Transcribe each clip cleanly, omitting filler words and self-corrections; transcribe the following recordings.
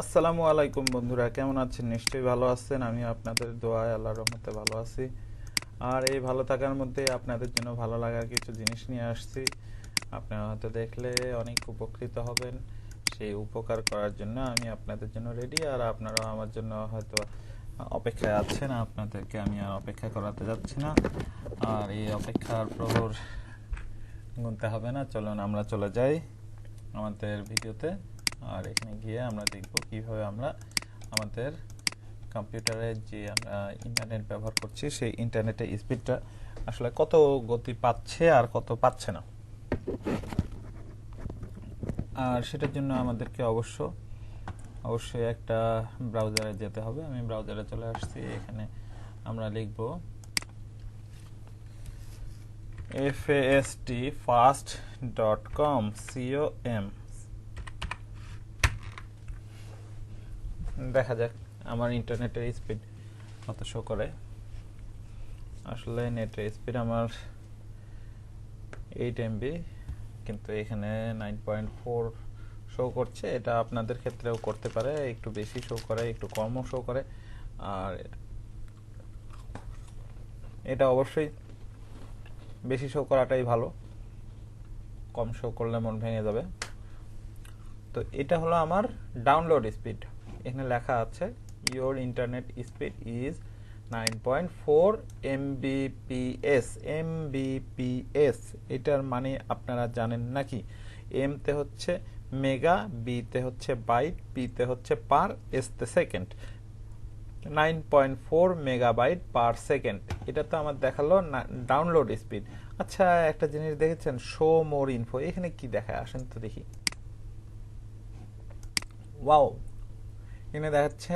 আসসালামু আলাইকুম বন্ধুরা, কেমন আছেন? নিশ্চয়ই ভালো আছেন। আমি আপনাদের দোয়ায় আল্লাহর রহমতে ভালো আছি। আর এই ভালো থাকার মধ্যে আপনাদের জন্য ভালো লাগার কিছু জিনিস নিয়ে আসছি। আপনারা হয়তো দেখলে অনেক উপকৃত হবেন। সেই উপকার করার জন্য আমি আপনাদের জন্য রেডি, আর আপনারাও আমার জন্য হয়তো অপেক্ষায় আছেন। আপনাদেরকে আমি আর অপেক্ষা করাতে যাচ্ছি না, আর এই অপেক্ষার প্রহর গুনতে হবে না। চলুন আমরা চলে যাই আমাদের ভিডিওতে। আর এখানে গিয়ে আমরা দেখব কিভাবে আমরা আমাদের কম্পিউটারে যে আমরা ইন্টারনেট ব্যবহার করছি সেই ইন্টারনেটের স্পিডটা আসলে কত গতি পাচ্ছে আর কত পাচ্ছে না। আর সেটার জন্য আমাদেরকে অবশ্যই একটা ব্রাউজারে যেতে হবে। আমি ব্রাউজারে চলে আসছি। এখানে আমরা লিখব fastfast.com com। দেখা যাক আমার ইন্টারনেটের স্পিড কত শো করে। আসলে নেটের স্পিড আমার 8 MB, কিন্তু এখানে 9.4 শো করছে। এটা আপনাদের ক্ষেত্রেও করতে পারে, একটু বেশি শো করে, একটু কমও শো করে। আর এটা অবশ্যই বেশি শো করাটাই ভালো, কম শো করলে মন ভেঙে যাবে। তো এটা হলো আমার ডাউনলোড স্পিড। এখানে লেখা আছে your internet speed is 9.4 Mbps। Mbps এটার মানে আপনারা জানেন নাকি? এম তে হচ্ছে মেগা, বি তে হচ্ছে বাইট, পি তে হচ্ছে পার, এস তে সেকেন্ড। 9.4 মেগাবাইট পার সেকেন্ড, এটা তো আমার দেখালো ডাউনলোড স্পিড। আচ্ছা, একটা জিনিস দেখেছেন, শো মোর ইনফো, এখানে কি দেখায়? আসেন তো দেখি। ওয়াও, এখানে দেখাচ্ছে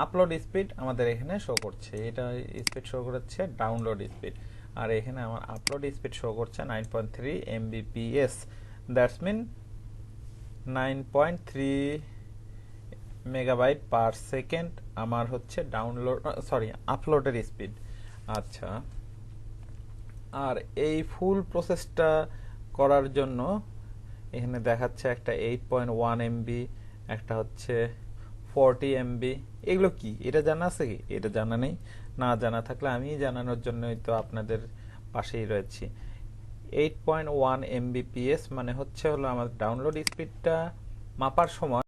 আপলোড স্পিড আমাদের এখানে শো করছে। এটা স্পিড শো করছে ডাউনলোড স্পিড। আর এখানে আমার আপলোড স্পিড শো করছে 9.3 Mbps। That's mean 9.3 megabyte per second আমার হচ্ছে আপলোডের স্পিড। আচ্ছা, আর এই ফুল প্রসেসটা করার জন্য এখানে দেখাচ্ছে একটা 8.1 MB, একটা হচ্ছে 40 MB। এগুলো কি, এটা জানা আছে কি? এটা জানা নেই। না জানা থাকলে আমি জানানোর জন্যই তো আপনাদের পাশেই রয়েছি। 8.1 Mbps মানে হলো আমাদের ডাউনলোড স্পিডটা মাপার সময়